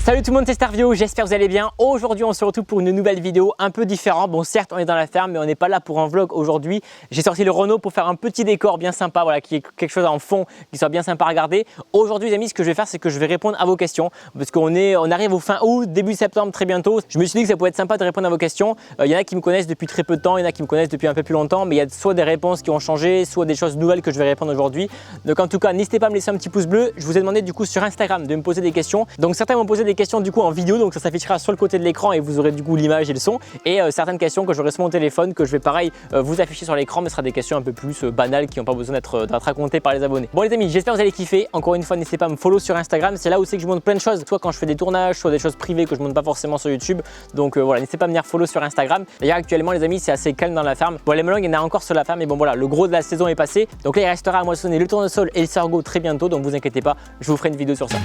Salut tout le monde, c'est Starvio, j'espère que vous allez bien. Aujourd'hui on se retrouve pour une nouvelle vidéo un peu différente. Bon certes on est dans la ferme mais on n'est pas là pour un vlog aujourd'hui. J'ai sorti le Renault pour faire un petit décor bien sympa, voilà, qui est quelque chose en fond, qui soit bien sympa à regarder. Aujourd'hui les amis, ce que je vais faire c'est que je vais répondre à vos questions. Parce qu'on arrive au fin août, début septembre très bientôt. Je me suis dit que ça pouvait être sympa de répondre à vos questions. Il y en a qui me connaissent depuis très peu de temps, il y en a qui me connaissent depuis un peu plus longtemps. Mais il y a soit des réponses qui ont changé, soit des choses nouvelles que je vais répondre aujourd'hui. Donc en tout cas n'hésitez pas à me laisser un petit pouce bleu. Je vous ai demandé du coup sur Instagram de me poser des questions. Donc certains m'ont posé des questions du coup en vidéo. Donc ça s'affichera sur le côté de l'écran et vous aurez du coup l'image et le son. Et certaines questions que j'aurai sur mon téléphone que je vais pareil vous afficher sur l'écran, mais ce sera des questions un peu plus banales qui n'ont pas besoin d'être racontées par les abonnés. Bon les amis, j'espère que vous allez kiffer. Encore une fois, n'hésitez pas à me follow sur Instagram. C'est là où c'est que je montre plein de choses, soit quand je fais des tournages, soit des choses privées que je montre pas forcément sur YouTube. Donc voilà, n'hésitez pas à venir follow sur Instagram. D'ailleurs actuellement les amis, c'est assez calme dans la ferme. Bon les melons, il y en a encore sur la ferme, mais bon voilà, le gros de la saison est passé. Donc là il restera à moissonner le tournesol et le sorgho très bientôt. Donc vous inquiétez pas, je vous ferai une vidéo sur ça.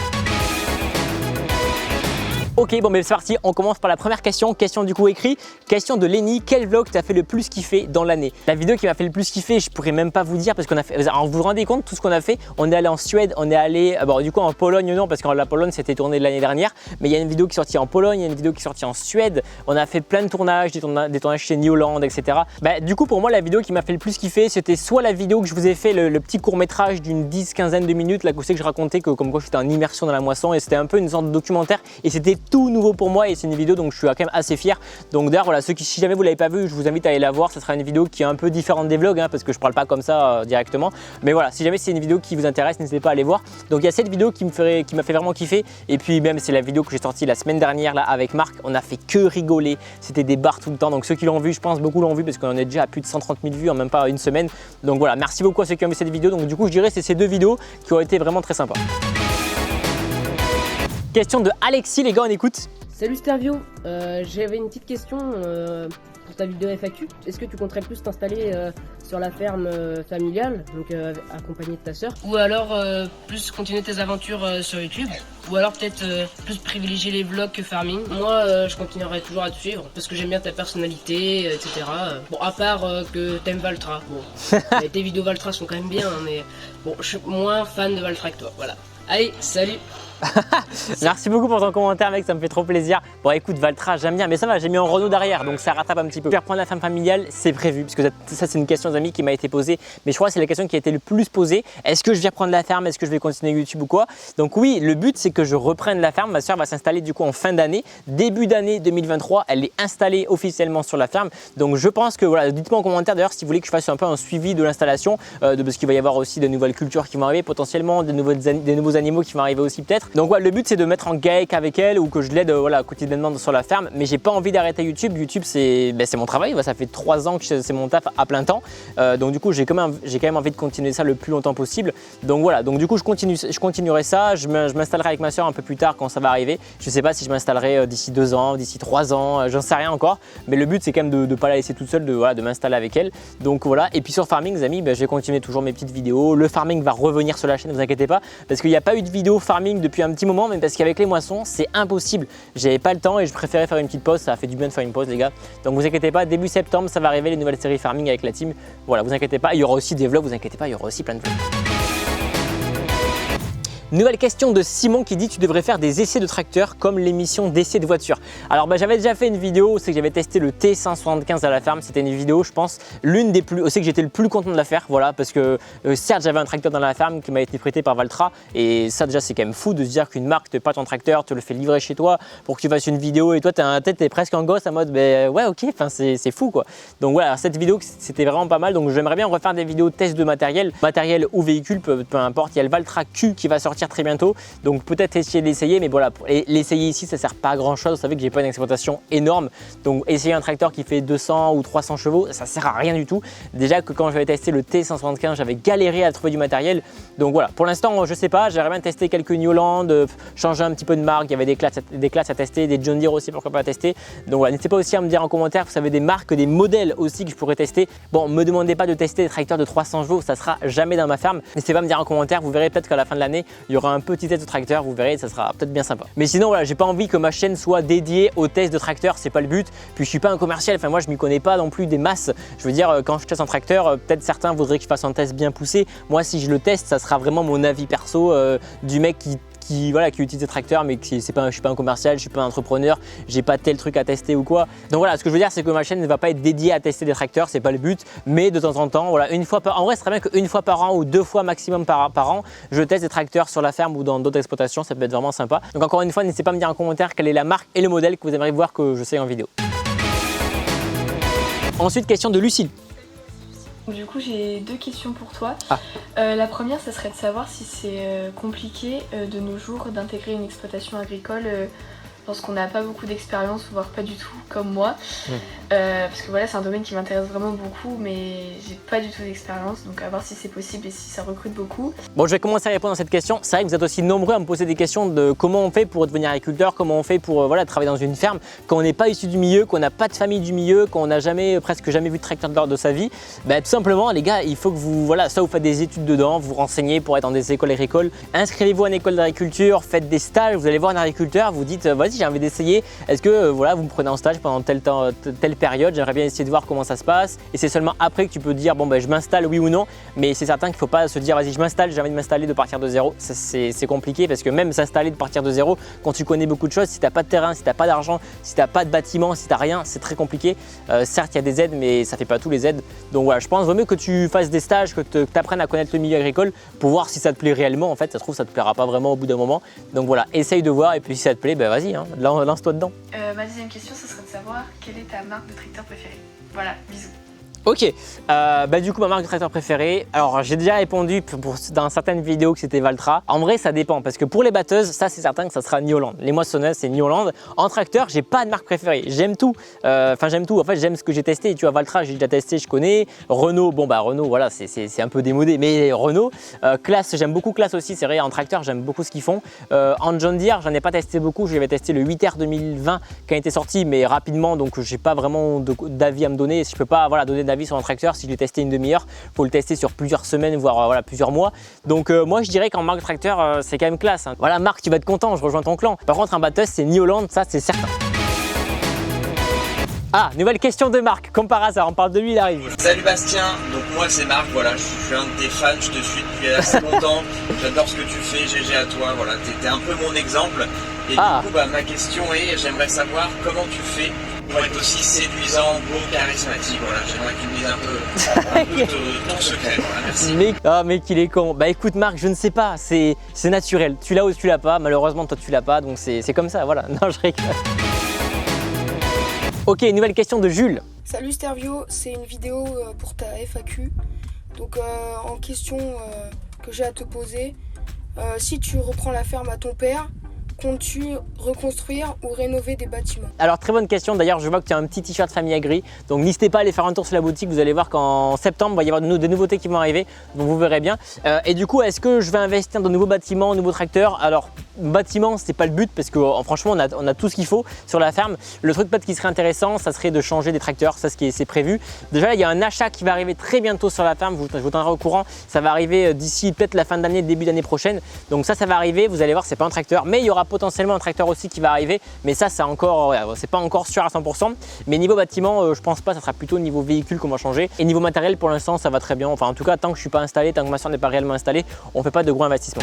Ok, bon mais c'est parti, on commence par la première question du coup écrit. Question de Lenny, quel vlog t'a fait le plus kiffer dans l'année? La vidéo qui m'a fait le plus kiffer, je pourrais même pas vous dire parce qu'on a fait, alors vous vous rendez compte tout ce qu'on a fait? On est allé en Suède, on est allé, bon du coup en Pologne non parce que la Pologne c'était tourné l'année dernière, mais il y a une vidéo qui est sortie en Pologne, il y a une vidéo qui est sortie en Suède, on a fait plein de tournages, des tournages chez New Holland, etc. Bah, du coup pour moi la vidéo qui m'a fait le plus kiffer c'était soit la vidéo que je vous ai fait, le petit court métrage d'une 10-15 de minutes, là où c'est que je racontais que comme quoi j'étais en immersion dans la moisson et c'était un peu une sorte de documentaire et c'était tout nouveau pour moi et c'est une vidéo donc je suis quand même assez fier. Donc d'ailleurs voilà, ceux qui si jamais vous l'avez pas vu, je vous invite à aller la voir. Ce sera une vidéo qui est un peu différente des vlogs parce que je parle pas comme ça directement, mais voilà, si jamais c'est une vidéo qui vous intéresse, n'hésitez pas à aller voir. Donc il y a cette vidéo qui m'a fait vraiment kiffer et puis même c'est la vidéo que j'ai sortie la semaine dernière là avec Marc. On a fait que rigoler, c'était des barres tout le temps. Donc ceux qui l'ont vu, je pense beaucoup l'ont vu parce qu'on est déjà à plus de 130 000 vues en même pas une semaine. Donc voilà, merci beaucoup à ceux qui ont vu cette vidéo. Donc du coup je dirais c'est ces deux vidéos qui ont été vraiment très sympas. Question de Alexis, les gars, on écoute. Salut Starvio, j'avais une petite question pour ta vidéo FAQ. Est-ce que tu compterais plus t'installer sur la ferme familiale, donc accompagné de ta soeur, ou alors plus continuer tes aventures sur YouTube, ou alors peut-être plus privilégier les vlogs que farming? Moi je continuerai toujours à te suivre parce que j'aime bien ta personnalité, etc. Bon, à part que t'aimes Valtra. Bon, tes vidéos Valtra sont quand même bien, mais bon, je suis moins fan de Valtra que toi, voilà. Allez, salut. Merci beaucoup pour ton commentaire mec, ça me fait trop plaisir. Bon écoute, Valtra j'aime bien mais ça va, j'ai mis un Renault derrière donc ça rattrape un petit peu. Je vais reprendre la ferme familiale, c'est prévu parce que ça c'est une question d'amis qui m'a été posée, mais je crois que c'est la question qui a été le plus posée. Est-ce que je vais reprendre la ferme, est-ce que je vais continuer YouTube ou quoi? Donc oui, le but c'est que je reprenne la ferme. Ma soeur va s'installer du coup en fin d'année, début d'année 2023, elle est installée officiellement sur la ferme. Donc je pense que voilà, dites-moi en commentaire d'ailleurs si vous voulez que je fasse un peu un suivi de l'installation, parce qu'il va y avoir aussi de nouvelles cultures qui vont arriver potentiellement, des nouveaux animaux qui vont arriver aussi peut-être. Donc voilà, le but c'est de mettre en GAEC avec elle ou que je l'aide voilà, quotidiennement sur la ferme, mais j'ai pas envie d'arrêter YouTube. YouTube c'est mon travail, ça fait 3 ans que c'est mon taf à plein temps, donc du coup j'ai quand même envie de continuer ça le plus longtemps possible. Donc voilà, donc du coup je continuerai ça, je m'installerai avec ma soeur un peu plus tard quand ça va arriver. Je sais pas si je m'installerai d'ici 2 ans, d'ici 3 ans, j'en sais rien encore, mais le but c'est quand même de ne pas la laisser toute seule, de m'installer avec elle. Donc voilà, et puis sur farming les amis, je vais continuer toujours mes petites vidéos. Le farming va revenir sur la chaîne, ne vous inquiétez pas, parce qu'il n'y a pas eu de vidéo farming depuis un petit moment, mais parce qu'avec les moissons c'est impossible, j'avais pas le temps et je préférais faire une petite pause. Ça a fait du bien de faire une pause les gars, donc vous inquiétez pas, début septembre ça va arriver les nouvelles séries farming avec la team. Voilà, vous inquiétez pas, il y aura aussi des vlogs, vous inquiétez pas, il y aura aussi plein de vlogs. Nouvelle question de Simon qui dit tu devrais faire des essais de tracteur comme l'émission d'essais de voiture. Alors j'avais déjà fait une vidéo, c'est que j'avais testé le T175 à la ferme. C'était une vidéo je pense l'une des plus, c'est que j'étais le plus content de la faire, voilà, parce que certes j'avais un tracteur dans la ferme qui m'a été prêté par Valtra et ça déjà c'est quand même fou de se dire qu'une marque te prête ton tracteur, te le fait livrer chez toi pour que tu fasses une vidéo et toi t'es presque en gosse en mode ouais ok, enfin c'est fou quoi. Donc voilà, cette vidéo c'était vraiment pas mal, donc j'aimerais bien refaire des vidéos test de matériel ou véhicule, peu importe. Il y a le Valtra Q qui va sortir très bientôt, donc peut-être essayer d'essayer, mais voilà, l'essayer ici ça sert pas à grand chose. Vous savez que j'ai pas une exploitation énorme, donc essayer un tracteur qui fait 200 ou 300 chevaux ça sert à rien du tout. Déjà que quand j'avais testé le T175 j'avais galéré à trouver du matériel, donc voilà, pour l'instant je sais pas, j'aimerais bien tester quelques New Holland, changer un petit peu de marque. Il y avait des classes à tester, des John Deere aussi, pourquoi pas tester. Donc voilà, n'hésitez pas aussi à me dire en commentaire, vous savez des marques, des modèles aussi que je pourrais tester. Bon, me demandez pas de tester des tracteurs de 300 chevaux, ça sera jamais dans ma ferme. N'hésitez pas à me dire en commentaire, vous verrez peut-être qu'à la fin de l'année il y aura un petit test de tracteur, vous verrez, ça sera peut-être bien sympa. Mais sinon voilà, j'ai pas envie que ma chaîne soit dédiée au test de tracteur, c'est pas le but. Puis je suis pas un commercial, enfin moi je m'y connais pas non plus des masses. Je veux dire, quand je teste un tracteur, peut-être certains voudraient que je fasse un test bien poussé. Moi si je le teste, ça sera vraiment mon avis perso du mec qui utilisent des tracteurs, mais je suis pas un commercial, je suis pas un entrepreneur, j'ai pas tel truc à tester ou quoi. Donc voilà, ce que je veux dire, c'est que ma chaîne ne va pas être dédiée à tester des tracteurs, c'est pas le but, mais de temps en temps, voilà, en vrai, c'est très bien qu'une fois par an ou 2 fois maximum par an, je teste des tracteurs sur la ferme ou dans d'autres exploitations, ça peut être vraiment sympa. Donc encore une fois, n'hésitez pas à me dire en commentaire quelle est la marque et le modèle que vous aimeriez voir que je sais en vidéo. Ensuite, question de Lucille. Du coup, j'ai 2 questions pour toi. Ah. La première, ça serait de savoir si c'est compliqué de nos jours d'intégrer une exploitation agricole lorsqu'on n'a pas beaucoup d'expérience, voire pas du tout, comme moi. Parce que voilà, c'est un domaine qui m'intéresse vraiment beaucoup, mais j'ai pas du tout d'expérience, donc à voir si c'est possible et si ça recrute beaucoup. Bon, je vais commencer à répondre à cette question. C'est vrai que vous êtes aussi nombreux à me poser des questions de comment on fait pour devenir agriculteur, comment on fait pour travailler dans une ferme, quand on n'est pas issu du milieu, qu'on n'a pas de famille du milieu, qu'on n'a presque jamais vu de tracteur de sa vie. Tout simplement, les gars, il faut que vous, soit vous faites des études dedans, vous renseignez pour être dans des écoles agricoles, inscrivez-vous à une école d'agriculture, faites des stages, vous allez voir un agriculteur, vous dites, vas-y, j'ai envie d'essayer, est-ce que vous me prenez en stage pendant telle période, j'aimerais bien essayer de voir comment ça se passe, et c'est seulement après que tu peux dire, je m'installe, oui ou non, mais c'est certain qu'il ne faut pas se dire, vas-y, je m'installe, j'ai envie de m'installer, de partir de zéro, c'est compliqué, parce que même s'installer, de partir de zéro, quand tu connais beaucoup de choses, si tu n'as pas de terrain, si tu n'as pas d'argent, si tu n'as pas de bâtiment, si tu n'as rien, c'est très compliqué. Certes, il y a des aides, mais ça ne fait pas tous les aides, donc voilà, je pense vaut mieux que tu fasses des stages, que tu apprennes à connaître le milieu agricole pour voir si ça te plaît réellement. En fait, ça se trouve, ça te plaira pas vraiment au bout d'un moment, donc voilà, essaye de voir, et puis si ça te plaît, vas-y, lance-toi dedans. Ma deuxième question, ce serait de savoir quelle est ta marque de tracteur préférée. Voilà, bisous. Ok, du coup ma marque de tracteur préférée, alors j'ai déjà répondu dans certaines vidéos que c'était Valtra. En vrai ça dépend parce que pour les batteuses, ça c'est certain que ça sera New Holland. Les moissonneuses c'est New Holland. En tracteur, j'ai pas de marque préférée, j'aime tout. J'aime tout, en fait j'aime ce que j'ai testé. Tu vois, Valtra j'ai déjà testé, je connais. Renault, Renault voilà, c'est un peu démodé, mais Renault. Classe, j'aime beaucoup Classe aussi, c'est vrai, en tracteur j'aime beaucoup ce qu'ils font. En John Deere, j'en ai pas testé beaucoup, j'avais testé le 8R 2020 qui a été sorti mais rapidement, donc j'ai pas vraiment d'avis à me donner. Je peux pas donner d'avis sur un tracteur. Si je l'ai testé une demi-heure, il faut le tester sur plusieurs semaines, voire plusieurs mois. Donc moi je dirais qu'en marque de tracteur c'est quand même classe. Voilà Marc, tu vas être content, je rejoins ton clan. Par contre un batteuse c'est New Holland, ça c'est certain. Ah, nouvelle question de Marc, comme par hasard, on parle de lui, il arrive. Salut Bastien, donc moi c'est Marc, voilà, je suis un de tes fans, je te suis depuis assez longtemps, j'adore ce que tu fais, GG à toi, voilà, t'es un peu mon exemple. Et du coup, ma question est, j'aimerais savoir comment tu fais pour être aussi séduisant, beau, charismatique, voilà, j'aimerais que tu me dises un peu ton secret, voilà, merci. Mec, il est con. Écoute Marc, je ne sais pas, c'est naturel, tu l'as ou tu l'as pas, malheureusement toi tu l'as pas, donc c'est comme ça, voilà, non je rigole. Ok, nouvelle question de Jules. Salut Stervio, c'est une vidéo pour ta FAQ. Donc en question que j'ai à te poser, si tu reprends la ferme à ton père, comptes-tu reconstruire ou rénover des bâtiments? Alors très bonne question, d'ailleurs je vois que tu as un petit t-shirt Famille Agri, donc n'hésitez pas à aller faire un tour sur la boutique, vous allez voir qu'en septembre il va y avoir des nouveautés qui vont arriver, donc vous verrez bien. Et du coup, est-ce que je vais investir dans de nouveaux bâtiments, de nouveaux tracteurs? Alors bâtiment c'est pas le but parce que franchement on a tout ce qu'il faut sur la ferme. Le truc peut-être qui serait intéressant, ça serait de changer des tracteurs, ça c'est prévu. Déjà là, il y a un achat qui va arriver très bientôt sur la ferme, je vous tiendrai au courant, ça va arriver d'ici peut-être la fin d'année, début d'année prochaine. Donc ça va arriver, vous allez voir, c'est pas un tracteur, mais il y aura potentiellement un tracteur aussi qui va arriver, mais ça c'est encore, c'est pas encore sûr à 100%. Mais niveau bâtiment, je pense pas, ça sera plutôt niveau véhicule qu'on va changer. Et niveau matériel pour l'instant ça va très bien, enfin en tout cas tant que je suis pas installé, tant que ma soeur n'est pas réellement installée, on fait pas de gros investissements.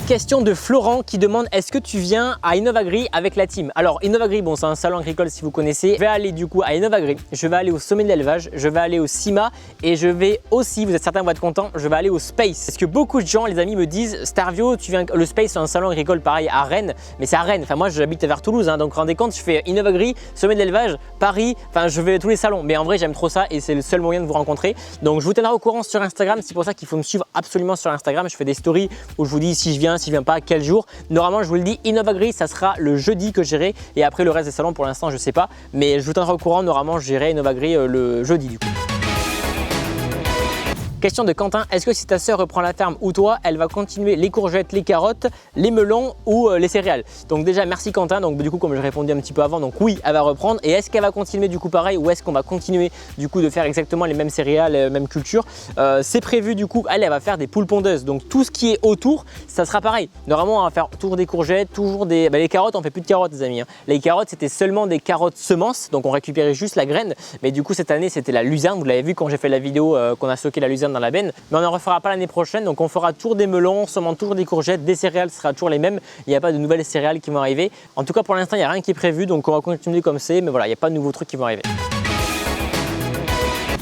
Question de Florent qui demande est-ce que tu viens à Innovagri avec la team? Alors Innovagri, bon c'est un salon agricole si vous connaissez. Je vais aller du coup à Innovagri, je vais aller au sommet de l'élevage, je vais aller au CIMA et je vais aussi, vous êtes certains vont être contents, je vais aller au Space. Parce que beaucoup de gens, les amis, me disent Starvio, tu viens, le Space c'est un salon agricole pareil à Rennes, mais c'est à Rennes, enfin moi j'habite vers Toulouse, donc rendez compte, je fais Innovagri, sommet de l'élevage, Paris, enfin je vais à tous les salons, mais en vrai j'aime trop ça et c'est le seul moyen de vous rencontrer. Donc je vous tiendrai au courant sur Instagram, c'est pour ça qu'il faut me suivre absolument sur Instagram, je fais des stories où je vous dis si je viens, si je viens pas, quel jour. Normalement je vous le dis, Innovagri ça sera le jeudi que j'irai et après le reste des salons pour l'instant je sais pas, mais je vous tiendrai au courant, normalement j'irai Innovagri le jeudi du coup. Question de Quentin, est-ce que si ta sœur reprend la ferme ou toi, elle va continuer les courgettes, les carottes, les melons ou les céréales? Donc déjà merci Quentin, donc du coup comme je répondais un petit peu avant, donc oui elle va reprendre. Et est-ce qu'elle va continuer du coup pareil ou est-ce qu'on va continuer du coup de faire exactement les mêmes céréales, même culture? C'est prévu du coup, elle va faire des poules pondeuses, donc tout ce qui est autour ça sera pareil. Normalement on va faire toujours des courgettes, toujours des... les carottes on fait plus de carottes les amis, hein. Les carottes c'était seulement des carottes semences, donc on récupérait juste la graine, mais du coup cette année c'était la luzerne, vous l'avez vu quand j'ai fait la vidéo qu'on a stocké la luzerne dans la benne. Mais on n'en refera pas l'année prochaine, donc on fera toujours des melons, sûrement toujours des courgettes, des céréales, ce sera toujours les mêmes. Il n'y a pas de nouvelles céréales qui vont arriver. En tout cas pour l'instant il n'y a rien qui est prévu, donc on va continuer comme c'est, mais voilà, il n'y a pas de nouveaux trucs qui vont arriver.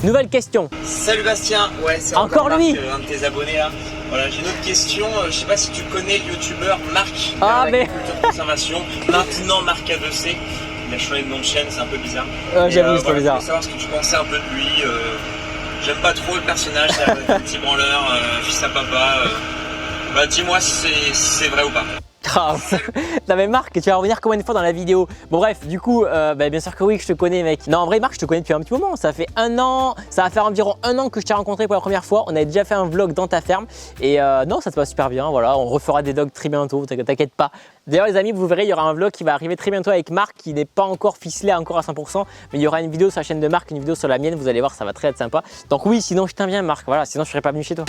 Nouvelle question. Salut Bastien, ouais c'est encore Marc, lui, un de tes abonnés là. Voilà, j'ai une autre question, je sais pas si tu connais le youtubeur Marc mais conservation, maintenant Marc A2C. Il a changé de nom de chaîne, c'est un peu bizarre. J'avoue, c'est bizarre. Je voulais savoir ce que tu pensais un peu de lui. J'aime pas trop le personnage, c'est un petit branleur, fils à papa. Bah dis-moi si c'est vrai ou pas. Non mais Marc, tu vas revenir combien de fois dans la vidéo? Bon bref, du coup, bien sûr que oui, que je te connais mec. Non en vrai Marc, je te connais depuis un petit moment, ça fait un an, ça va faire environ un an que je t'ai rencontré pour la première fois. On avait déjà fait un vlog dans ta ferme et non, ça se passe super bien, voilà, on refera des vlogs très bientôt, t'inquiète pas. D'ailleurs les amis, vous verrez, il y aura un vlog qui va arriver très bientôt avec Marc qui n'est pas encore ficelé encore à 100%, mais il y aura une vidéo sur la chaîne de Marc, une vidéo sur la mienne, vous allez voir, ça va très être sympa. Donc oui, sinon je t'aime bien Marc, voilà, sinon je serais pas venu chez toi.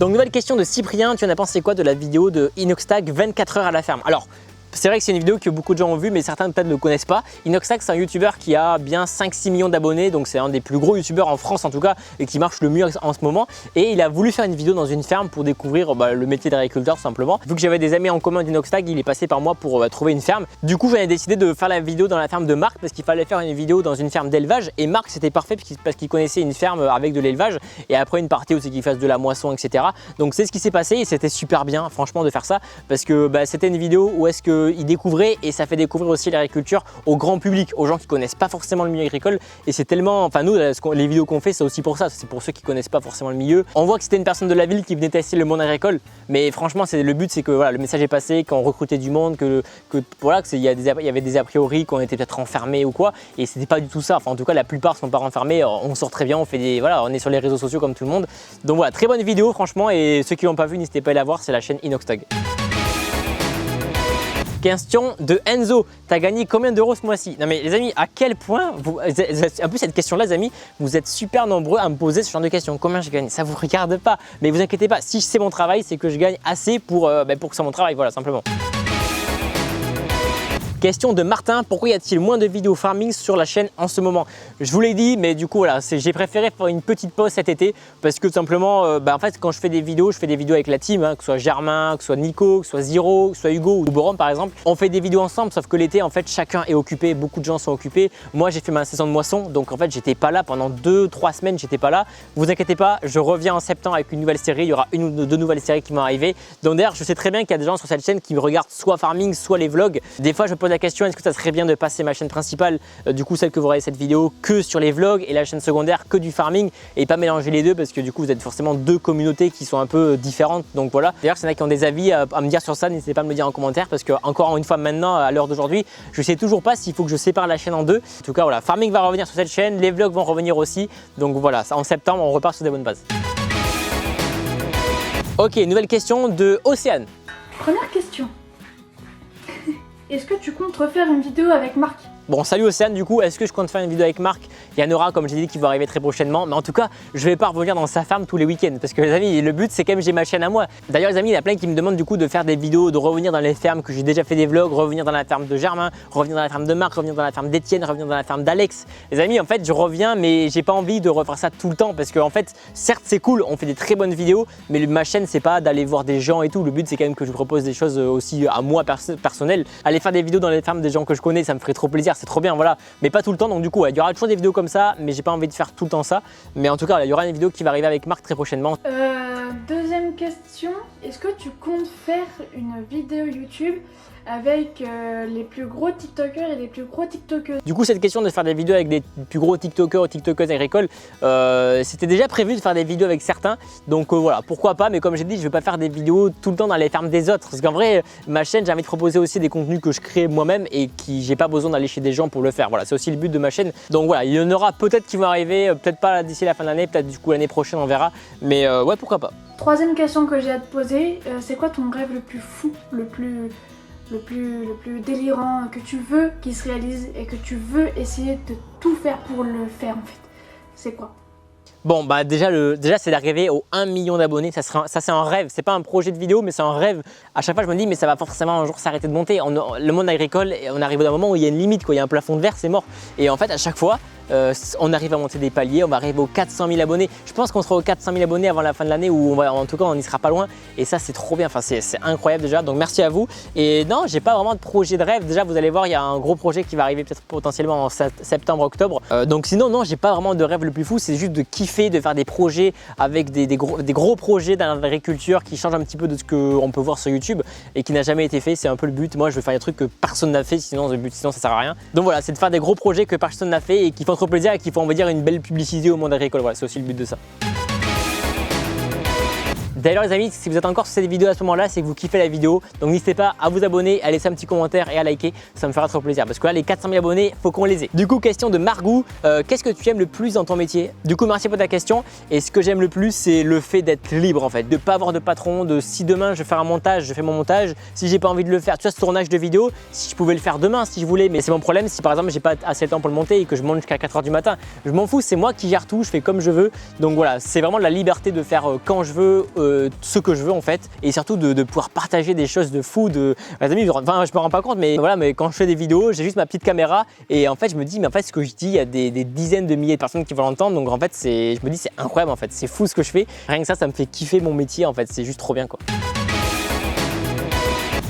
Donc nouvelle question de Cyprien, tu en as pensé quoi de la vidéo de Inoxtag 24 heures à la ferme? Alors, c'est vrai que c'est une vidéo que beaucoup de gens ont vue, mais certains peut-être ne connaissent pas. Inoxtag, c'est un youtubeur qui a bien 5-6 millions d'abonnés, donc c'est un des plus gros youtubeurs en France en tout cas, et qui marche le mieux en ce moment. Et il a voulu faire une vidéo dans une ferme pour découvrir le métier d'agriculteur tout simplement. Vu que j'avais des amis en commun d'Inoxtag, il est passé par moi pour trouver une ferme. Du coup, j'avais décidé de faire la vidéo dans la ferme de Marc, parce qu'il fallait faire une vidéo dans une ferme d'élevage. Et Marc, c'était parfait parce qu'il connaissait une ferme avec de l'élevage, et après une partie aussi qu'il fasse de la moisson, etc. Donc c'est ce qui s'est passé, et c'était super bien franchement de faire ça, parce que c'était une vidéo où est-ce qu'il découvrait, et ça fait découvrir aussi l'agriculture au grand public, aux gens qui connaissent pas forcément le milieu agricole. Et c'est tellement, enfin nous, les vidéos qu'on fait, c'est aussi pour ça, c'est pour ceux qui connaissent pas forcément le milieu. On voit que c'était une personne de la ville qui venait tester le monde agricole, mais franchement, le but, c'est que voilà, le message est passé, qu'on recrutait du monde, voilà, qu'il y avait des a priori, qu'on était peut-être enfermés ou quoi, et c'était pas du tout ça. Enfin, en tout cas, la plupart sont pas enfermés. On sort très bien, on fait voilà, on est sur les réseaux sociaux comme tout le monde. Donc voilà, très bonne vidéo franchement, et ceux qui l'ont pas vu, n'hésitez pas à la voir, c'est la chaîne Inoxtag. Question de Enzo, t'as gagné combien d'euros ce mois-ci? Non mais les amis, à quel point en plus cette question-là les amis, vous êtes super nombreux à me poser ce genre de questions. Combien j'ai gagné? Ça vous regarde pas, mais vous inquiétez pas, si c'est mon travail, c'est que je gagne assez pour que ce soit mon travail, voilà simplement. Question de Martin, pourquoi y a-t-il moins de vidéos farming sur la chaîne en ce moment? Je vous l'ai dit, mais du coup voilà, j'ai préféré faire une petite pause cet été parce que tout simplement, en fait quand je fais des vidéos avec la team, que ce soit Germain, que ce soit Nico, que ce soit Ziro, que ce soit Hugo ou Borom par exemple. On fait des vidéos ensemble, sauf que l'été en fait chacun est occupé, beaucoup de gens sont occupés. Moi j'ai fait ma saison de moisson, donc en fait j'étais pas là pendant 2-3 semaines, j'étais pas là. Vous inquiétez pas, je reviens en septembre avec une nouvelle série, il y aura une ou deux nouvelles séries qui vont arriver. Donc d'ailleurs je sais très bien qu'il y a des gens sur cette chaîne qui me regardent soit farming, soit les vlogs. Des fois je pose la question, est-ce que ça serait bien de passer ma chaîne principale, du coup celle que vous regardez cette vidéo, que sur les vlogs, et la chaîne secondaire que du farming, et pas mélanger les deux parce que du coup vous êtes forcément deux communautés qui sont un peu différentes, donc voilà. D'ailleurs s'il y en a qui ont des avis à me dire sur ça, n'hésitez pas à me le dire en commentaire parce que encore une fois maintenant à l'heure d'aujourd'hui je sais toujours pas s'il faut que je sépare la chaîne en deux. En tout cas voilà, farming va revenir sur cette chaîne, les vlogs vont revenir aussi, donc voilà, en septembre on repart sur des bonnes bases. Ok, nouvelle question de Océane. Première question. Est-ce que tu comptes refaire une vidéo avec Marc? Bon, salut Océane, du coup, est-ce que je compte faire une vidéo avec Marc? Il y en aura, comme j'ai dit, qui va arriver très prochainement. Mais en tout cas, je vais pas revenir dans sa ferme tous les week-ends. Parce que les amis, le but, c'est quand même j'ai ma chaîne à moi. D'ailleurs, les amis, il y a plein qui me demandent du coup de faire des vidéos, de revenir dans les fermes que j'ai déjà fait des vlogs, revenir dans la ferme de Germain, revenir dans la ferme de Marc, revenir dans la ferme d'Étienne, revenir dans la ferme d'Alex. Les amis, en fait, je reviens, mais j'ai pas envie de refaire ça tout le temps. Parce que, en fait, certes, c'est cool, on fait des très bonnes vidéos, mais ma chaîne, c'est pas d'aller voir des gens et tout. Le but, c'est quand même que je vous propose des choses aussi à moi personnelles. Aller faire des vidéos dans les fermes des gens que je connais, ça me ferait trop plaisir, c'est trop bien, voilà. Mais pas tout le temps, donc du coup, il y aura toujours des vidéos comme ça, mais j'ai pas envie de faire tout le temps ça. Mais en tout cas, il y aura une vidéo qui va arriver avec Marc très prochainement. Deuxième question, est-ce que tu comptes faire une vidéo YouTube avec les plus gros TikTokers et les plus gros TikTokeuses? Du coup, cette question de faire des vidéos avec des plus gros TikTokers ou TikTokeuses agricoles, c'était déjà prévu de faire des vidéos avec certains. Donc voilà, pourquoi pas, mais comme j'ai dit, je vais pas faire des vidéos tout le temps dans les fermes des autres. Parce qu'en vrai, ma chaîne, j'ai envie de proposer aussi des contenus que je crée moi-même et qui j'ai pas besoin d'aller chez des gens pour le faire. Voilà, c'est aussi le but de ma chaîne. Donc voilà, il y en aura peut-être qui vont arriver, peut-être pas d'ici la fin de l'année, peut-être du coup l'année prochaine, on verra. Mais ouais, pourquoi pas. Troisième question que j'ai à te poser, c'est quoi ton rêve le plus fou, le plus délirant que tu veux qu'il se réalise et que tu veux essayer de tout faire pour le faire en fait? C'est quoi? Bon bah déjà c'est d'arriver aux 1 million d'abonnés, ça c'est un rêve, c'est pas un projet de vidéo mais c'est un rêve. À chaque fois je me dis mais ça va forcément un jour s'arrêter de monter. Le monde agricole, on arrive à un moment où il y a une limite, quoi. Il y a un plafond de verre, c'est mort. Et en fait à chaque fois on arrive à monter des paliers, on va arriver aux 400 000 abonnés. Je pense qu'on sera aux 400 000 abonnés avant la fin de l'année ou en tout cas on n'y sera pas loin et ça c'est trop bien, enfin c'est incroyable déjà, donc merci à vous. Et non, j'ai pas vraiment de projet de rêve, déjà vous allez voir il y a un gros projet qui va arriver peut-être potentiellement en septembre, octobre. Donc sinon non, j'ai pas vraiment de rêve le plus fou, c'est juste de kiffer, de faire des projets avec des gros projets dans l'agriculture qui changent un petit peu de ce qu'on peut voir sur YouTube et qui n'a jamais été fait, c'est un peu le but. Moi je veux faire des trucs que personne n'a fait, sinon ça sert à rien. Donc voilà, c'est de faire des gros projets que personne n'a fait et qui font trop plaisir et qui font on va dire une belle publicité au monde agricole, voilà c'est aussi le but de ça. D'ailleurs les amis, si vous êtes encore sur cette vidéo à ce moment-là, c'est que vous kiffez la vidéo. Donc n'hésitez pas à vous abonner, à laisser un petit commentaire et à liker, ça me fera trop plaisir. Parce que là les 400 000 abonnés, faut qu'on les ait. Du coup, question de Margou, qu'est-ce que tu aimes le plus dans ton métier? Du coup, merci pour ta question. Et ce que j'aime le plus, c'est le fait d'être libre en fait, de pas avoir de patron, de si demain je fais un montage, je fais mon montage. Si j'ai pas envie de le faire, tu vois ce tournage de vidéo, si je pouvais le faire demain si je voulais, mais c'est mon problème si par exemple j'ai pas assez de temps pour le monter et que je monte jusqu'à 4 h du matin. Je m'en fous, c'est moi qui gère tout, je fais comme je veux. Donc voilà, c'est vraiment de la liberté de faire quand je veux, ce que je veux en fait, et surtout de pouvoir partager des choses de fou, les amis, enfin je me rends pas compte, mais voilà, mais quand je fais des vidéos, j'ai juste ma petite caméra et en fait je me dis mais en fait ce que je dis, il y a des dizaines de milliers de personnes qui vont l'entendre, donc en fait je me dis c'est incroyable en fait, c'est fou ce que je fais, rien que ça me fait kiffer mon métier en fait, c'est juste trop bien quoi.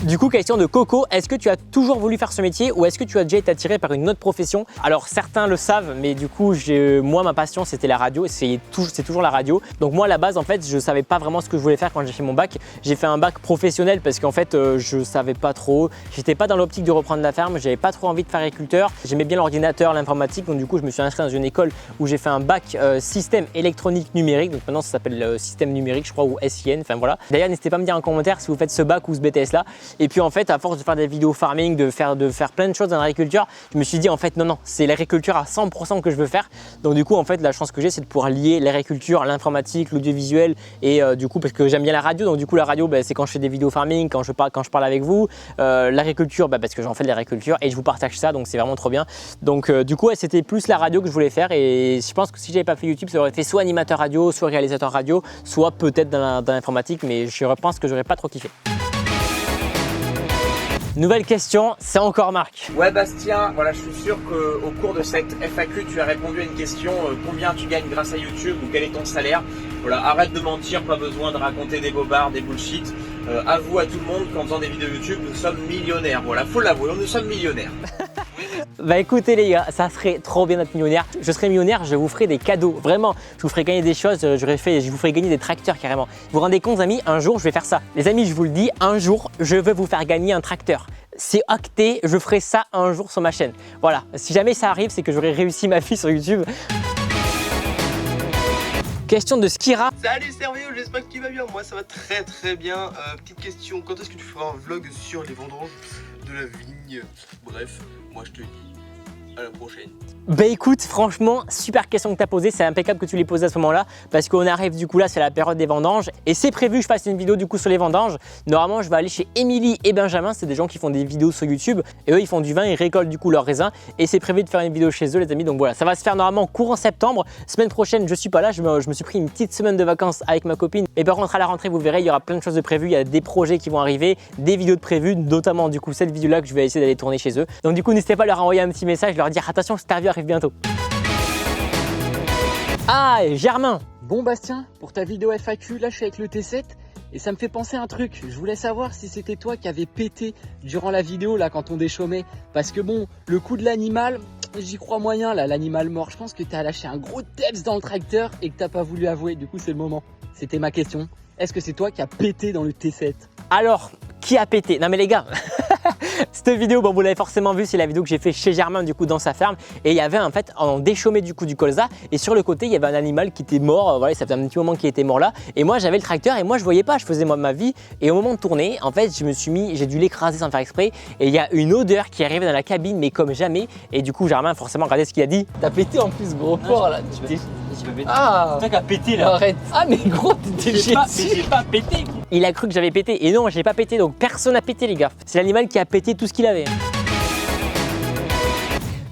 Du coup, question de Coco, est-ce que tu as toujours voulu faire ce métier ou est-ce que tu as déjà été attiré par une autre profession? Alors certains le savent, mais du coup, moi ma passion c'était la radio, c'est toujours la radio. Donc moi à la base en fait, je savais pas vraiment ce que je voulais faire quand j'ai fait mon bac. J'ai fait un bac professionnel parce qu'en fait, je savais pas trop. J'étais pas dans l'optique de reprendre la ferme, j'avais pas trop envie de faire agriculteur. J'aimais bien l'ordinateur, l'informatique, donc du coup, je me suis inscrit dans une école où j'ai fait un bac système électronique numérique. Donc maintenant ça s'appelle système numérique, je crois, ou SIN, enfin voilà. D'ailleurs, n'hésitez pas à me dire en commentaire si vous faites ce bac ou ce BTS là. Et puis en fait, à force de faire des vidéos farming, de faire plein de choses dans l'agriculture, je me suis dit en fait non, c'est l'agriculture à 100% que je veux faire. Donc du coup en fait la chance que j'ai c'est de pouvoir lier l'agriculture, l'informatique, l'audiovisuel et du coup parce que j'aime bien la radio, donc du coup la radio c'est quand je fais des vidéos farming, quand je parle avec vous, l'agriculture parce que j'en fais de l'agriculture et je vous partage ça, donc c'est vraiment trop bien. Donc du coup c'était plus la radio que je voulais faire et je pense que si j'avais pas fait YouTube, ça aurait fait soit animateur radio, soit réalisateur radio, soit peut-être dans l'informatique, mais je pense que j'aurais pas trop kiffé. Nouvelle question, c'est encore Marc. Ouais Bastien, voilà, je suis sûr qu'au cours de cette FAQ, tu as répondu à une question, combien tu gagnes grâce à YouTube ou quel est ton salaire? Voilà, arrête de mentir, pas besoin de raconter des bobards, des bullshit. Avoue à tout le monde qu'en faisant des vidéos YouTube, nous sommes millionnaires. Voilà, faut l'avouer, nous sommes millionnaires. Bah écoutez les gars, ça serait trop bien d'être millionnaire. Je serais millionnaire, je vous ferai des cadeaux, vraiment. Je vous ferai gagner des choses, je vous ferai gagner des tracteurs carrément. Vous vous rendez compte amis, un jour je vais faire ça. Les amis, je vous le dis, un jour je veux vous faire gagner un tracteur. C'est acté, je ferai ça un jour sur ma chaîne. Voilà, si jamais ça arrive, c'est que j'aurai réussi ma vie sur YouTube. Question de Skira. Salut Servio, j'espère que tu vas bien. Moi ça va très bien. Petite question, quand est-ce que tu feras un vlog sur les vendanges de la vigne? Bref, moi je te dis à la prochaine. Bah écoute, franchement, super question que tu as posée, c'est impeccable que tu l'aies posée à ce moment-là parce qu'on arrive du coup là, c'est la période des vendanges et c'est prévu que je fasse une vidéo du coup sur les vendanges. Normalement, je vais aller chez Émilie et Benjamin, c'est des gens qui font des vidéos sur YouTube et eux ils font du vin, ils récoltent du coup leurs raisins et c'est prévu de faire une vidéo chez eux les amis. Donc voilà, ça va se faire normalement courant septembre. Semaine prochaine, je suis pas là, je me suis pris une petite semaine de vacances avec ma copine et par contre à la rentrée, vous verrez, il y aura plein de choses de prévues, il y a des projets qui vont arriver, des vidéos de prévues, notamment du coup cette vidéo là que je vais essayer d'aller tourner chez eux. Donc du coup, n'hésitez pas à leur envoyer un petit message, leur dire attention, cette interview arrive bientôt. Ah, Germain. Bon Bastien, pour ta vidéo FAQ, là je suis avec le T7 et ça me fait penser à un truc. Je voulais savoir si c'était toi qui avais pété durant la vidéo là quand on déchômait. Parce que bon, le coup de l'animal, j'y crois moyen là, l'animal mort. Je pense que t'as lâché un gros teps dans le tracteur et que t'as pas voulu avouer. Du coup c'est le moment. C'était ma question. Est-ce que c'est toi qui as pété dans le T7? Alors, qui a pété? Non mais les gars, cette vidéo, bon vous l'avez forcément vu, c'est la vidéo que j'ai fait chez Germain du coup dans sa ferme et il y avait en fait on déchômait du coup du colza et sur le côté il y avait un animal qui était mort, voilà ça faisait un petit moment qu'il était mort là et moi j'avais le tracteur et moi je voyais pas, je faisais moi ma vie et au moment de tourner en fait j'ai dû l'écraser sans faire exprès et il y a une odeur qui arrivait dans la cabine mais comme jamais et du coup Germain forcément regardez ce qu'il a dit. T'as pété en plus gros fort là. Ah, c'est toi qui as pété là. Arrête. Ah mais gros t'étais j'ai pas pété. Il a cru que j'avais pété et non j'ai pas pété donc personne n'a pété les gars. C'est l'animal qui a pété tout ce qu'il avait.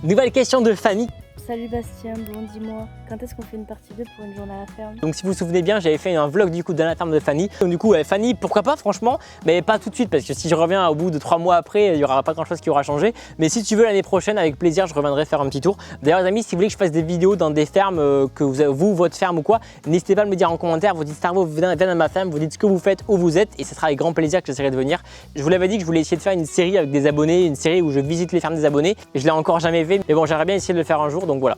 Nouvelle question de Fanny. Salut Bastien, bon dis-moi, quand est-ce qu'on fait une partie 2 pour une journée à la ferme? Donc si vous vous souvenez bien, j'avais fait un vlog du coup dans la ferme de Fanny. Donc du coup Fanny, pourquoi pas franchement, mais pas tout de suite parce que si je reviens au bout de 3 mois après, il n'y aura pas grand chose qui aura changé. Mais si tu veux l'année prochaine, avec plaisir, je reviendrai faire un petit tour. D'ailleurs les amis, si vous voulez que je fasse des vidéos dans des fermes, que vous, votre ferme ou quoi, n'hésitez pas à me le dire en commentaire. Vous dites Starvo, venez dans ma ferme, vous dites ce que vous faites, où vous êtes et ce sera avec grand plaisir que j'essaierai de venir. Je vous l'avais dit que je voulais essayer de faire une série avec des abonnés, une série où je visite les fermes des abonnés. Je l'ai encore jamais fait, mais bon, j'aimerais bien essayer de le faire un jour, donc voilà.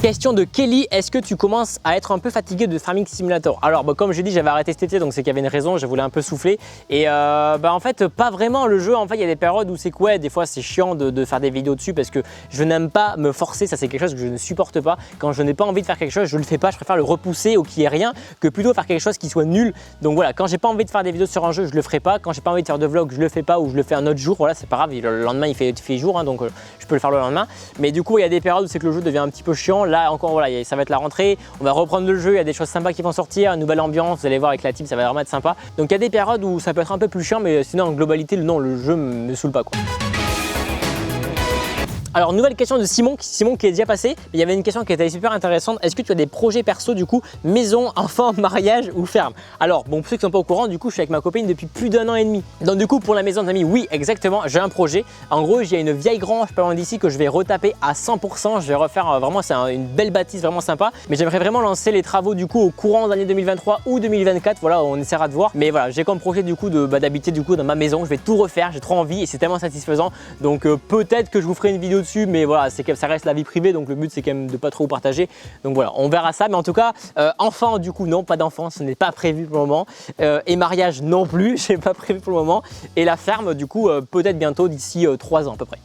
Question de Kelly, est-ce que tu commences à être un peu fatigué de Farming Simulator? Alors comme j'ai dit, j'avais arrêté cet été, donc c'est qu'il y avait une raison, je voulais un peu souffler. Et en fait, pas vraiment le jeu. En fait, il y a des périodes où c'est que ouais, des fois c'est chiant de faire des vidéos dessus parce que je n'aime pas me forcer, ça c'est quelque chose que je ne supporte pas. Quand je n'ai pas envie de faire quelque chose, je le fais pas, je préfère le repousser ou qu'il n'y ait rien que plutôt faire quelque chose qui soit nul. Donc voilà, quand j'ai pas envie de faire des vidéos sur un jeu, je le ferai pas. Quand j'ai pas envie de faire de vlog, je le fais pas ou je le fais un autre jour. Voilà, c'est pas grave, le lendemain il fait jour, hein, donc je peux le faire le lendemain. Mais du coup, il y a des périodes où c'est que le jeu devient un petit peu chiant. Là encore, voilà, ça va être la rentrée, on va reprendre le jeu, il y a des choses sympas qui vont sortir, une nouvelle ambiance, vous allez voir avec la team, ça va vraiment être sympa. Donc il y a des périodes où ça peut être un peu plus chiant, mais sinon en globalité, non, le jeu me saoule pas quoi. Alors nouvelle question de Simon qui est déjà passé. Il y avait une question qui était super intéressante. Est-ce que tu as des projets perso du coup, maison, enfant, mariage ou ferme? Alors bon, pour ceux qui ne sont pas au courant, du coup je suis avec ma copine depuis plus d'1 an et demi. Donc du coup pour la maison d'amis, oui exactement, j'ai un projet. En gros j'ai une vieille grange pas loin d'ici que je vais retaper à 100%. Je vais refaire vraiment, c'est une belle bâtisse vraiment sympa. Mais j'aimerais vraiment lancer les travaux du coup au courant de l'année 2023 ou 2024. Voilà, on essaiera de voir. Mais voilà, j'ai comme projet du coup d'habiter du coup dans ma maison. Je vais tout refaire, j'ai trop envie et c'est tellement satisfaisant. Donc peut-être que je vous ferai une vidéo dessus, mais voilà, c'est que ça reste la vie privée, donc le but c'est quand même de pas trop vous partager. Donc voilà, on verra ça, mais en tout cas, enfant du coup non, pas d'enfant, ce n'est pas prévu pour le moment. Et mariage non plus, j'ai pas prévu pour le moment. Et la ferme du coup, peut-être bientôt d'ici 3 ans à peu près.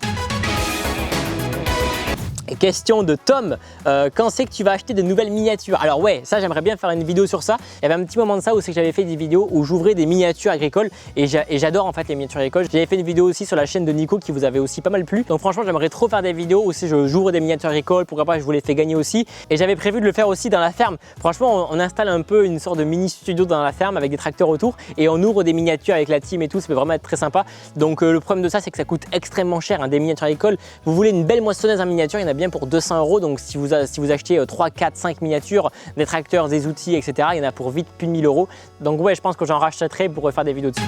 Question de Tom, quand c'est que tu vas acheter de nouvelles miniatures? Alors ouais, ça j'aimerais bien faire une vidéo sur ça. Il y avait un petit moment de ça où c'est que j'avais fait des vidéos où j'ouvrais des miniatures agricoles et j'adore en fait les miniatures agricoles. J'avais fait une vidéo aussi sur la chaîne de Nico qui vous avait aussi pas mal plu. Donc franchement j'aimerais trop faire des vidéos où j'ouvre des miniatures agricoles, pourquoi pas je vous les fais gagner aussi. Et j'avais prévu de le faire aussi dans la ferme. Franchement on installe un peu une sorte de mini studio dans la ferme avec des tracteurs autour et on ouvre des miniatures avec la team et tout, ça peut vraiment être très sympa. Donc le problème de ça c'est que ça coûte extrêmement cher hein, des miniatures agricoles. Vous voulez une belle moissonneuse en miniature, il y en a bien pour 200 €. Donc si vous achetez 3, 4, 5 miniatures, des tracteurs, des outils, etc., il y en a pour vite plus de 1000 €. Donc ouais, je pense que j'en rachèterai pour faire des vidéos dessus.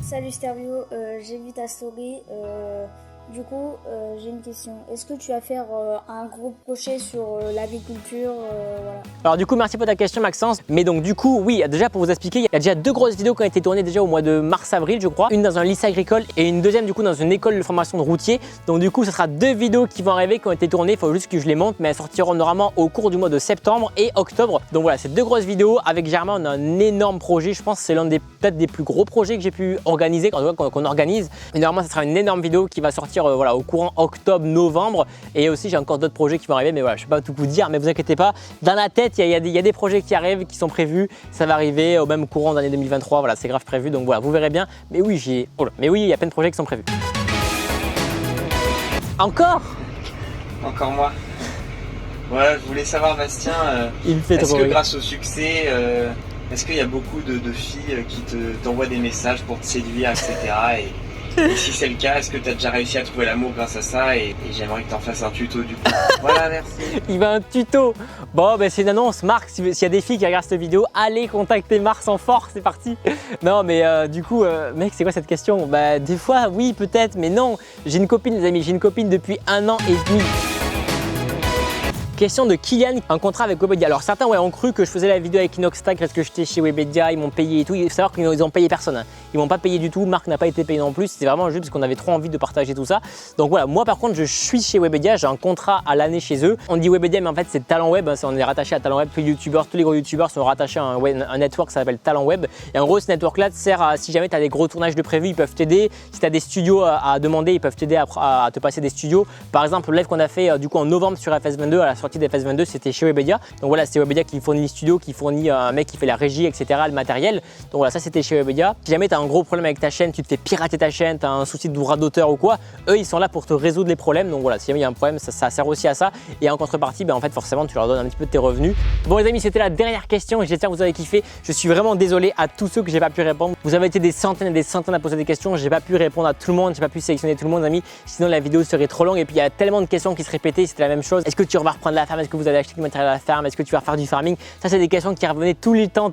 Salut Stervio, j'ai vu ta story. Du coup, j'ai une question. Est-ce que tu vas faire un gros projet sur l'agriculture voilà. Alors du coup, merci pour ta question Maxence. Mais donc du coup, oui, déjà pour vous expliquer, il y a déjà 2 grosses vidéos qui ont été tournées déjà au mois de mars-avril, je crois. Une dans un lycée agricole et une deuxième du coup dans une école de formation de routier. Donc du coup, ce sera 2 vidéos qui vont arriver, qui ont été tournées. Il faut juste que je les monte, mais elles sortiront normalement au cours du mois de septembre et octobre. Donc voilà, c'est 2 grosses vidéos. Avec Germain, on a un énorme projet. Je pense que c'est l'un des peut-être des plus gros projets que j'ai pu organiser, qu'on organise. Et normalement, ce sera une énorme vidéo qui va sortir voilà, au courant octobre-novembre. Et aussi, j'ai encore d'autres projets qui vont arriver, mais voilà, je ne vais pas tout vous dire, mais vous inquiétez pas. Dans la tête, il y a des projets qui arrivent, qui sont prévus. Ça va arriver au même courant d'année 2023. Voilà, c'est grave prévu. Donc voilà, vous verrez bien. Mais oui, il y a plein de projets qui sont prévus. Encore moi. Voilà, je voulais savoir, Bastien, est-ce que grâce au succès, est-ce qu'il y a beaucoup de filles qui t'envoient des messages pour te séduire, etc. Et si c'est le cas, est-ce que tu as déjà réussi à trouver l'amour grâce à ça? Et j'aimerais que tu en fasses un tuto du coup. Voilà, merci. Il va un tuto. Bon, ben c'est une annonce. Marc, s'il y a des filles qui regardent cette vidéo, allez contacter Marc en force, c'est parti. Non, mais du coup, mec, c'est quoi cette question? Bah, des fois, oui, peut-être, mais non. J'ai une copine, les amis, j'ai une copine depuis 1 an et demi. Question de Kylian, un contrat avec Webedia. Alors certains ont cru que je faisais la vidéo avec Inoxtag parce que j'étais chez Webedia, ils m'ont payé et tout. Il faut savoir qu'ils n'ont payé personne. Ils m'ont pas payé du tout, Marc n'a pas été payé non plus. C'était vraiment juste parce qu'on avait trop envie de partager tout ça. Donc voilà, moi par contre je suis chez Webedia, j'ai un contrat à l'année chez eux. On dit Webedia mais en fait c'est Talent Web, on est rattaché à Talent Web. Tous les gros youtubeurs sont rattachés à un network qui s'appelle Talent Web. Et en gros ce network là sert à, si jamais tu as des gros tournages de prévus, ils peuvent t'aider. Si tu as des studios à demander, ils peuvent t'aider à te passer des studios. Par exemple le live qu'on a fait du coup en novembre sur FS22 à la sortie sortie d'FS22, c'était chez Webedia. Donc voilà, c'est Webedia qui fournit les studios, qui fournit un mec qui fait la régie, etc., le matériel. Donc voilà, ça c'était chez Webedia. Si jamais tu as un gros problème avec ta chaîne, tu te fais pirater ta chaîne, tu as un souci de droit d'auteur ou quoi, eux ils sont là pour te résoudre les problèmes. Donc voilà, si jamais il y a un problème, ça sert aussi à ça. Et en contrepartie, en fait forcément tu leur donnes un petit peu de tes revenus. Bon les amis, c'était la dernière question et j'espère que vous avez kiffé. Je suis vraiment désolé à tous ceux que j'ai pas pu répondre. Vous avez été des centaines et des centaines à poser des questions. J'ai pas pu répondre à tout le monde, j'ai pas pu sélectionner tout le monde, amis. Sinon la vidéo serait trop longue et puis il y a tellement de questions qui se répétaient, c'était la même chose. Est-ce que tu vas reprendre la ferme? Est-ce que vous allez acheter du matériel à la ferme? Est-ce que tu vas refaire du farming? Ça c'est des questions qui revenaient tout le temps.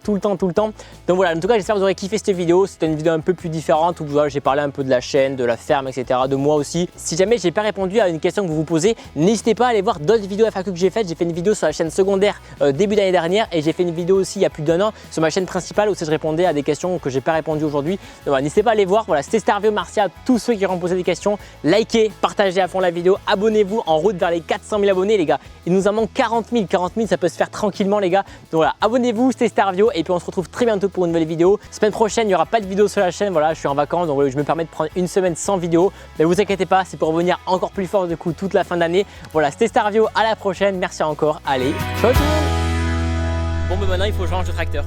Donc voilà, en tout cas j'espère que vous aurez kiffé cette vidéo. C'était une vidéo un peu plus différente où voilà, j'ai parlé un peu de la chaîne, de la ferme, etc. de moi aussi. Si jamais j'ai pas répondu à une question que vous vous posez, n'hésitez pas à aller voir d'autres vidéos FAQ que j'ai faites. J'ai fait une vidéo sur la chaîne secondaire début d'année dernière et j'ai fait une vidéo aussi il y a plus d'1 an sur ma chaîne principale où je répondais à des questions que j'ai pas répondu aujourd'hui. Voilà, n'hésitez pas à aller voir. Voilà, c'était Starvio, merci à tous ceux qui auront posé des questions. Likez, partagez à fond la vidéo, abonnez-vous, en route vers les 400 000 abonnés les gars. Il nous en manque 40 000. 40 000 ça peut se faire tranquillement les gars. Donc voilà, abonnez-vous, c'était Starvio et puis on se retrouve très bientôt pour une nouvelle vidéo. Semaine prochaine, il n'y aura pas de vidéo sur la chaîne. Voilà, je suis en vacances donc je me permets de prendre une semaine sans vidéo. Mais vous inquiétez pas, c'est pour revenir encore plus fort du coup toute la fin d'année. Voilà, c'était Starvio, à la prochaine. Merci encore. Allez, ciao tout le monde. Bon, maintenant il faut que je range le tracteur.